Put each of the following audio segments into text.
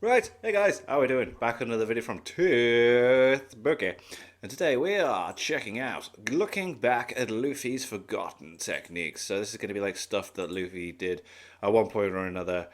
Right, hey guys, how are we doing? Back with another video from Tooth Bouquet. And today we are checking out, looking back at Luffy's forgotten techniques. So this is going to be like stuff that Luffy did at one point or another,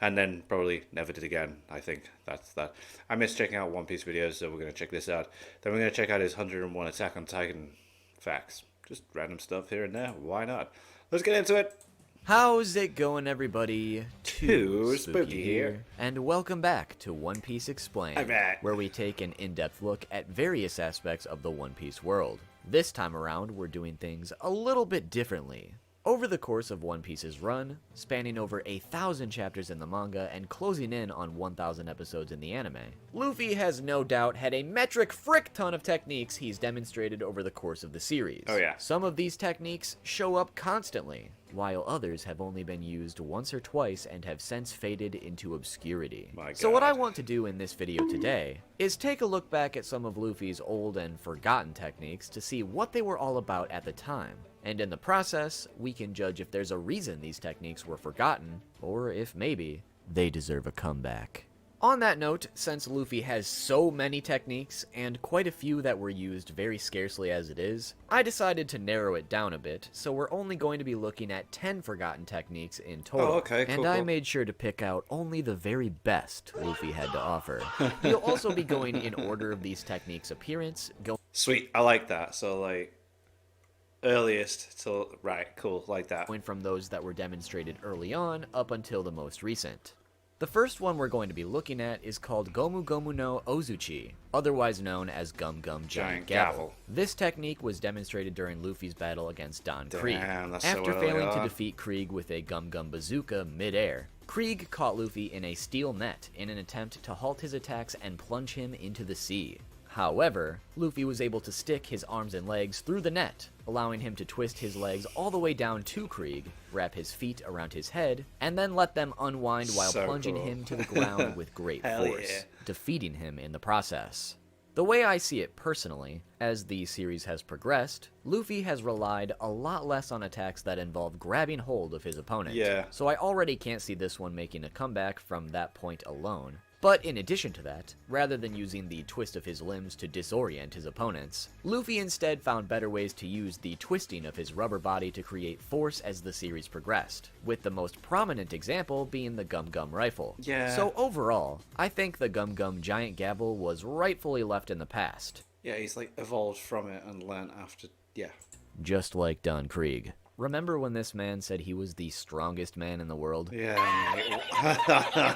and then probably never did again. I think that's that. I miss checking out One Piece videos, so we're going to check this out. Then we're going to check out his 101 Attack on Titan facts. Just random stuff here and there, why not? Let's get into it! How's it going, everybody? Too Spooky here. And welcome back to One Piece Explained, I'm back. where we take an in-depth look at various aspects of the One Piece world. This time around, we're doing things a little bit differently. Over the course of One Piece's run, spanning over 1,000 chapters in the manga and closing in on 1,000 episodes in the anime, Luffy has no doubt had a metric frick ton of techniques he's demonstrated over the course of the series. Oh yeah. Some of these techniques show up constantly, while others have only been used once or twice and have since faded into obscurity. So what I want to do in this video today is take a look back at some of Luffy's old and forgotten techniques to see what they were all about at the time. And in the process, we can judge if there's a reason these techniques were forgotten, or if maybe they deserve a comeback. On that note, since Luffy has so many techniques, and quite a few that were used very scarcely as it is, I decided to narrow it down a bit, so we're only going to be looking at 10 forgotten techniques in total. Oh, okay, and I made sure to pick out only the very best Luffy had to offer. We'll also be going in order of these techniques' appearance. Sweet, I like that. So like, earliest till, right, cool, like that. Going from those that were demonstrated early on up until the most recent. The first one we're going to be looking at is called Gomu Gomu no Ozuchi, otherwise known as Gum Giant Gavel. This technique was demonstrated during Luffy's battle against Don Krieg. After failing to defeat Krieg with a Gum Bazooka mid-air, Krieg caught Luffy in a steel net in an attempt to halt his attacks and plunge him into the sea. However, Luffy was able to stick his arms and legs through the net, allowing him to twist his legs all the way down to Krieg, wrap his feet around his head, and then let them unwind while plunging him to the ground with great force, defeating him in the process. The way I see it personally, as the series has progressed, Luffy has relied a lot less on attacks that involve grabbing hold of his opponent. So I already can't see this one making a comeback from that point alone. But in addition to that, rather than using the twist of his limbs to disorient his opponents, Luffy instead found better ways to use the twisting of his rubber body to create force as the series progressed, with the most prominent example being the Gum rifle. So overall, I think the Gum Giant Gavel was rightfully left in the past. Yeah, he's like evolved from it and learned after, Just like Don Krieg. Remember when this man said he was the strongest man in the world? Yeah.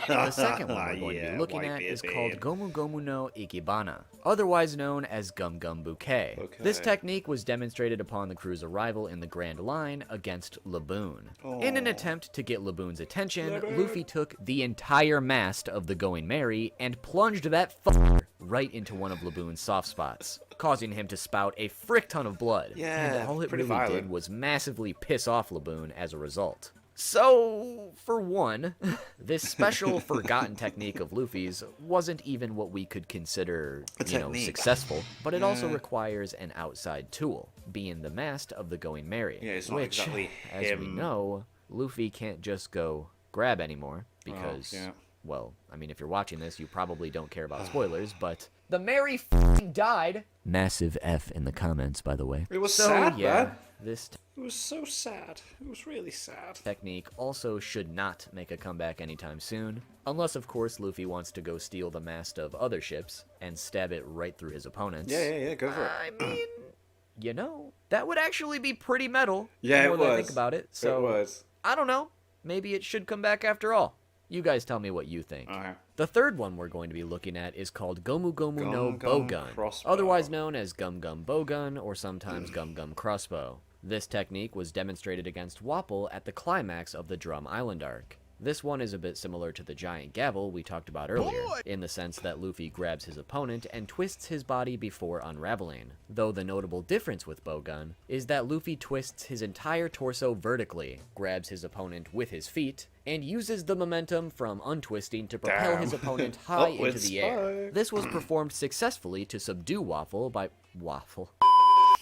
The second one we're going to be looking at is called Gomu Gomu no Ikebana, otherwise known as Gum Bouquet. This technique was demonstrated upon the crew's arrival in the Grand Line against Laboon. In an attempt to get Laboon's attention, Luffy took the entire mast of the Going Merry and plunged that fucker right into one of Laboon's soft spots, causing him to spout a frick ton of blood. And all it really did was massively piss off Laboon as a result. So, for one, this special forgotten technique of Luffy's wasn't even what we could consider, successful, but it also requires an outside tool, being the mast of the Going Merry, which, as we know, Luffy can't just go grab anymore, because, well, I mean, if you're watching this, you probably don't care about spoilers, but the Merry f***ing died! Massive F in the comments, by the way. It was sad, man. It was so sad. It was really sad. Technique also should not make a comeback anytime soon, unless of course Luffy wants to go steal the mast of other ships and stab it right through his opponents. Yeah, go for it. I mean, that would actually be pretty metal. Yeah, the more that I think about it. So, it was. I don't know. Maybe it should come back after all. You guys tell me what you think. The third one we're going to be looking at is called Gomu Gomu no Bowgun, otherwise known as Gum Bowgun or sometimes Gum Crossbow. This technique was demonstrated against Wapol at the climax of the Drum Island arc. This one is a bit similar to the Giant Gavel we talked about earlier, in the sense that Luffy grabs his opponent and twists his body before unraveling. Though the notable difference with Bowgun is that Luffy twists his entire torso vertically, grabs his opponent with his feet, and uses the momentum from untwisting to propel his opponent high into the air. This was performed successfully to subdue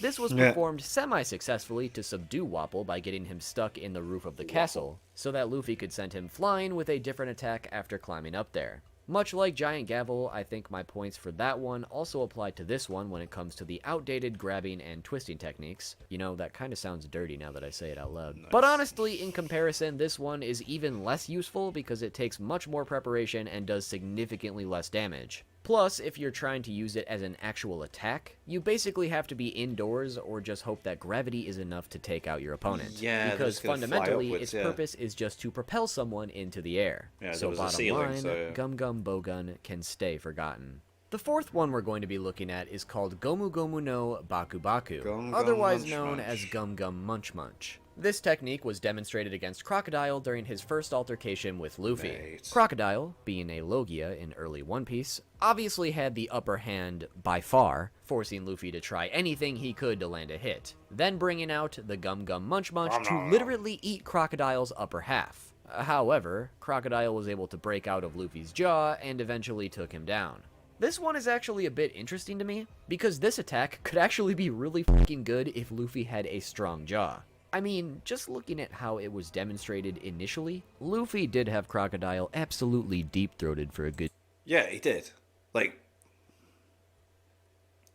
This was performed semi-successfully to subdue Wapol by getting him stuck in the roof of the castle, so that Luffy could send him flying with a different attack after climbing up there. Much like Giant Gavel, I think my points for that one also apply to this one when it comes to the outdated grabbing and twisting techniques. You know, that kind of sounds dirty now that I say it out loud. Nice. But honestly, in comparison, this one is even less useful because it takes much more preparation and does significantly less damage. Plus, if you're trying to use it as an actual attack, you basically have to be indoors or just hope that gravity is enough to take out your opponent. Yeah, because fundamentally, upwards, its purpose is just to propel someone into the air. Yeah, so was a bottom ceiling, line, so, yeah. Gum Bowgun can stay forgotten. The fourth one we're going to be looking at is called Gomu no Baku, Gum otherwise Munch known Munch. as Gum Munch Munch. This technique was demonstrated against Crocodile during his first altercation with Luffy. Mate. Crocodile, being a Logia in early One Piece, obviously had the upper hand by far, forcing Luffy to try anything he could to land a hit, then bringing out the Gum Munch Munch to literally eat Crocodile's upper half. However, Crocodile was able to break out of Luffy's jaw and eventually took him down. This one is actually a bit interesting to me, because this attack could actually be really fucking good if Luffy had a strong jaw. I mean, just looking at how it was demonstrated initially, Luffy did have Crocodile absolutely deep-throated for a good Yeah, he did. Like,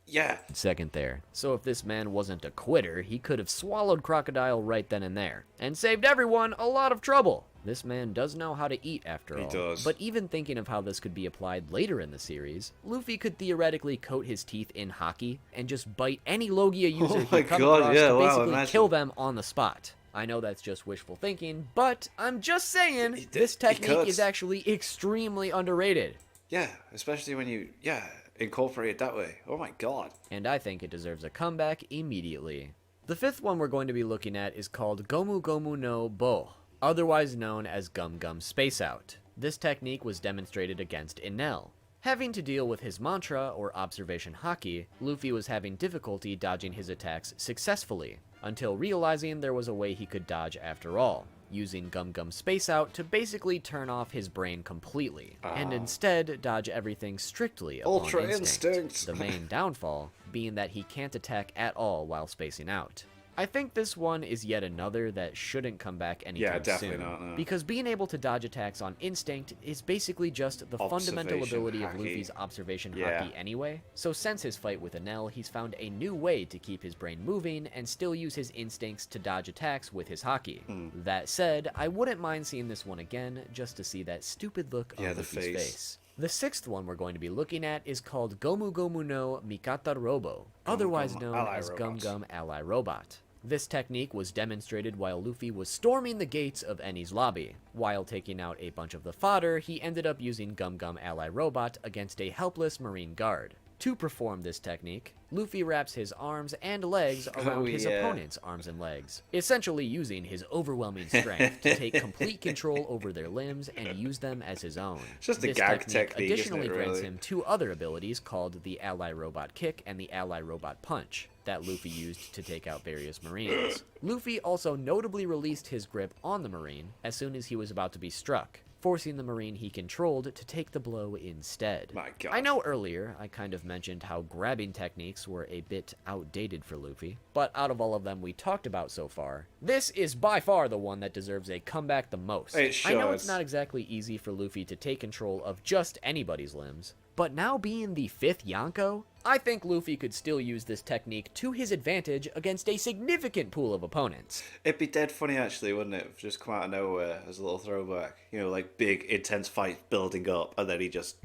yeah. second there. So if this man wasn't a quitter, he could have swallowed Crocodile right then and there, and saved everyone a lot of trouble. This man does know how to eat after all. He does. But even thinking of how this could be applied later in the series, Luffy could theoretically coat his teeth in hockey and just bite any Logia user my he comes God, across yeah, to wow, basically imagine. kill them on the spot. I know that's just wishful thinking, but I'm just saying, this technique could. is actually extremely underrated. Yeah, especially when you, incorporate it that way. Oh my god. And I think it deserves a comeback immediately. The fifth one we're going to be looking at is called Gomu no Bo, otherwise known as Gum Space Out. This technique was demonstrated against Enel. Having to deal with his mantra, or observation haki, Luffy was having difficulty dodging his attacks successfully, until realizing there was a way he could dodge after all, using Gum Space Out to basically turn off his brain completely, and instead dodge everything strictly upon Ultra instinct. instinct. The main downfall being that he can't attack at all while spacing out. I think this one is yet another that shouldn't come back anytime definitely soon, not, no. because being able to dodge attacks on instinct is basically just the fundamental Observation ability of haki. Luffy's observation Yeah. haki anyway, so since his fight with Enel, he's found a new way to keep his brain moving and still use his instincts to dodge attacks with his haki. That said, I wouldn't mind seeing this one again, just to see that stupid look on the Luffy's face. face. The sixth one we're going to be looking at is called Gomu no Mikata Robo, otherwise known Ally as Robot. Gum Ally Robot. This technique was demonstrated while Luffy was storming the gates of Eni's lobby. While taking out a bunch of the fodder, he ended up using Gum Ally Robot against a helpless marine guard. To perform this technique, Luffy wraps his arms and legs around his opponent's arms and legs, essentially using his overwhelming strength to take complete control over their limbs and use them as his own. It's just a This gag technique technique, additionally isn't it, grants really? him two other abilities called the Ally Robot Kick and the Ally Robot Punch that Luffy used to take out various Marines. Luffy also notably released his grip on the Marine as soon as he was about to be struck, forcing the Marine he controlled to take the blow instead. My God. I know earlier I kind of mentioned how grabbing techniques were a bit outdated for Luffy, but out of all of them we talked about so far, this is by far the one that deserves a comeback the most. It sure I know is. it's not exactly easy for Luffy to take control of just anybody's limbs, but now being the fifth Yonko, I think Luffy could still use this technique to his advantage against a significant pool of opponents. It'd be dead funny, actually, wouldn't it? If it just come out of nowhere as a little throwback. You know, like big, intense fight building up, and then he just,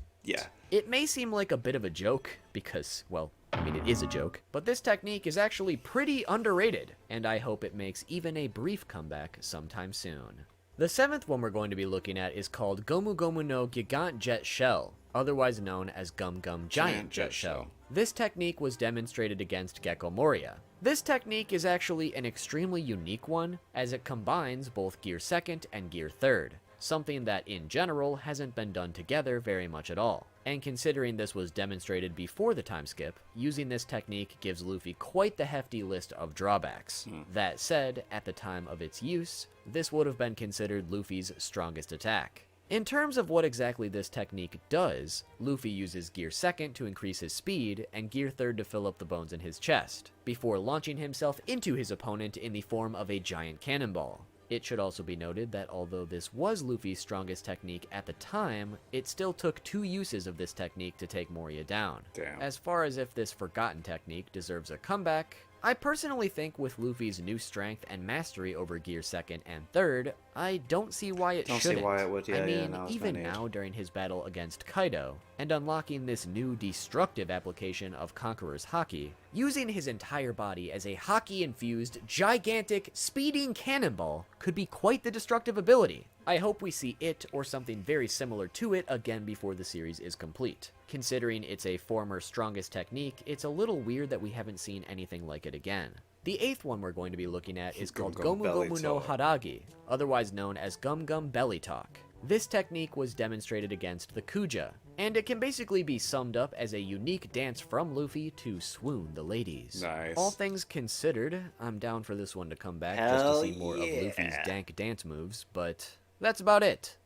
It may seem like a bit of a joke, because, well, I mean it is a joke, but this technique is actually pretty underrated, and I hope it makes even a brief comeback sometime soon. The seventh one we're going to be looking at is called Gomu no Gigant Jet Shell, otherwise known as Gum Giant Jet Shell. This technique was demonstrated against Gecko Moria. This technique is actually an extremely unique one, as it combines both Gear 2nd and Gear 3rd, something that in general hasn't been done together very much at all. And considering this was demonstrated before the time skip, using this technique gives Luffy quite the hefty list of drawbacks. That said, at the time of its use, this would have been considered Luffy's strongest attack. In terms of what exactly this technique does, Luffy uses Gear 2nd to increase his speed and Gear 3rd to fill up the bones in his chest, before launching himself into his opponent in the form of a giant cannonball. It should also be noted that although this was Luffy's strongest technique at the time, it still took 2 uses of this technique to take Moria down. Damn. As far as if this forgotten technique deserves a comeback, I personally think with Luffy's new strength and mastery over Gear 2nd and 3rd, I don't see why it shouldn't. Don't see why it would, yeah, I mean, no, even now during his battle against Kaido, and unlocking this new destructive application of Conqueror's Haki, using his entire body as a Haki-infused, gigantic, speeding cannonball could be quite the destructive ability. I hope we see it or something very similar to it again before the series is complete. Considering it's a former strongest technique, it's a little weird that we haven't seen anything like it again. The 8th one we're going to be looking at is called Gomu Gomu no Haragi, otherwise known as Gum Gum Belly Talk. This technique was demonstrated against the Kuja, and it can basically be summed up as a unique dance from Luffy to swoon the ladies. Nice. All things considered, I'm down for this one to come back Hell just to see more of Luffy's dank dance moves, but that's about it.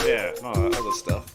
Yeah, no, other stuff.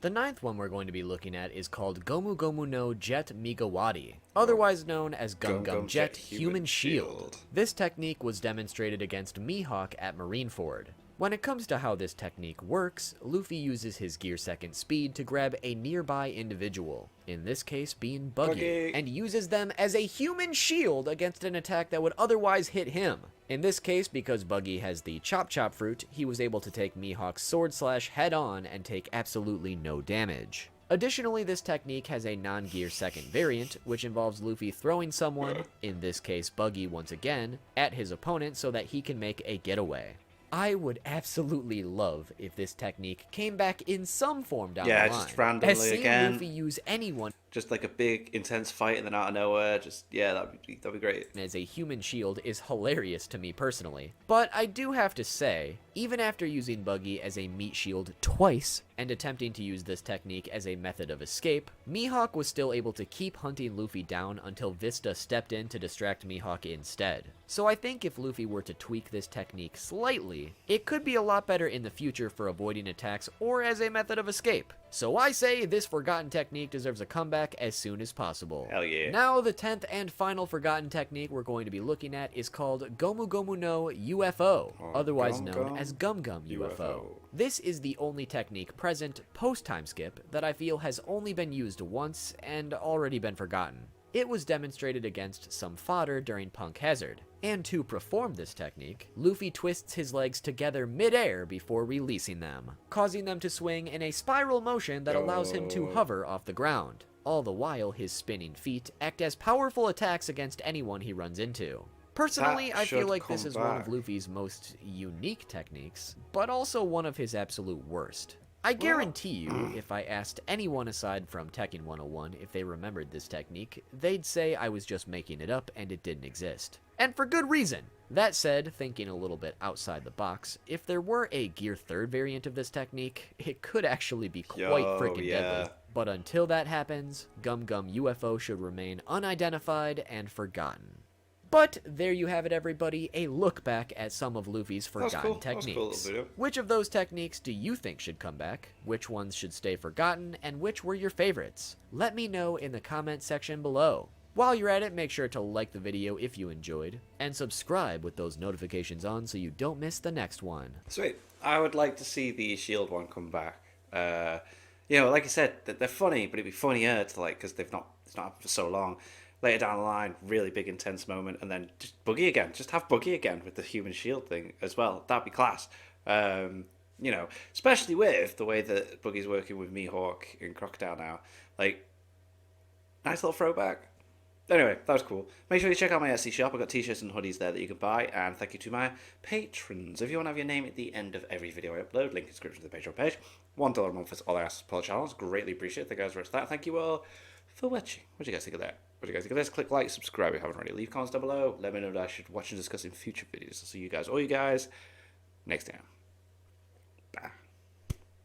The 9th one we're going to be looking at is called Gomu Gomu no Jet Migawari, otherwise known as Gum Gum Jet Human Shield. This technique was demonstrated against Mihawk at Marineford. When it comes to how this technique works, Luffy uses his Gear 2nd speed to grab a nearby individual, in this case being Buggy, and uses them as a human shield against an attack that would otherwise hit him. In this case, because Buggy has the Chop Chop fruit, he was able to take Mihawk's sword slash head on and take absolutely no damage. Additionally, this technique has a non-Gear 2nd variant, which involves Luffy throwing someone, in this case Buggy once again, at his opponent so that he can make a getaway. I would absolutely love if this technique came back in some form down the line. Yeah, just randomly as seeing again. Luffy use anyone Just like a big, intense fight and then out of nowhere, just, yeah, that'd be great. as a human shield is hilarious to me personally. But I do have to say, even after using Buggy as a meat shield twice, and attempting to use this technique as a method of escape, Mihawk was still able to keep hunting Luffy down until Vista stepped in to distract Mihawk instead. So I think if Luffy were to tweak this technique slightly, it could be a lot better in the future for avoiding attacks or as a method of escape. So I say this forgotten technique deserves a comeback as soon as possible. Hell yeah. Now the 10th and final forgotten technique we're going to be looking at is called Gomu Gomu no UFO, otherwise known as Gum Gum UFO. This is the only technique present post-time skip that I feel has only been used once and already been forgotten. It was demonstrated against some fodder during Punk Hazard, and to perform this technique, Luffy twists his legs together mid-air before releasing them, causing them to swing in a spiral motion that allows him to hover off the ground. All the while, his spinning feet act as powerful attacks against anyone he runs into. Personally, I feel like this is one of Luffy's most unique techniques, but also one of his absolute worst. I guarantee you, if I asked anyone aside from Tekken 101 if they remembered this technique, they'd say I was just making it up and it didn't exist. And for good reason! That said, thinking a little bit outside the box, if there were a Gear 3rd variant of this technique, it could actually be quite freaking deadly. But until that happens, Gum Gum UFO should remain unidentified and forgotten. But there you have it, everybody, a look back at some of Luffy's forgotten techniques. Which of those techniques do you think should come back? Which ones should stay forgotten? And which were your favorites? Let me know in the comment section below. While you're at it, make sure to like the video if you enjoyed, and subscribe with those notifications on so you don't miss the next one. Sweet. I would like to see the Shield one come back. You know, like I said, they're funny, but it'd be funnier to like, because it's not happened for so long. Later down the line, really big intense moment, and then just Buggy again. Just have Buggy again with the human shield thing as well. That'd be class. You know, especially with the way that Buggy's working with Mihawk and Crocodile now. Like, nice little throwback. Anyway, that was cool. Make sure you check out my Etsy shop. I've got t-shirts and hoodies there that you can buy. And thank you to my patrons. If you want to have your name at the end of every video I upload, link in the description to the Patreon page. $1 a month is all I ask to support the channel. It's greatly appreciated. Thank you guys for that. Thank you all for watching. What do you guys think of that? What do you guys think of this? Click like, subscribe if you haven't already. Leave comments down below. Let me know what I should watch and discuss in future videos. I'll see you guys, all you guys, next time. Bye.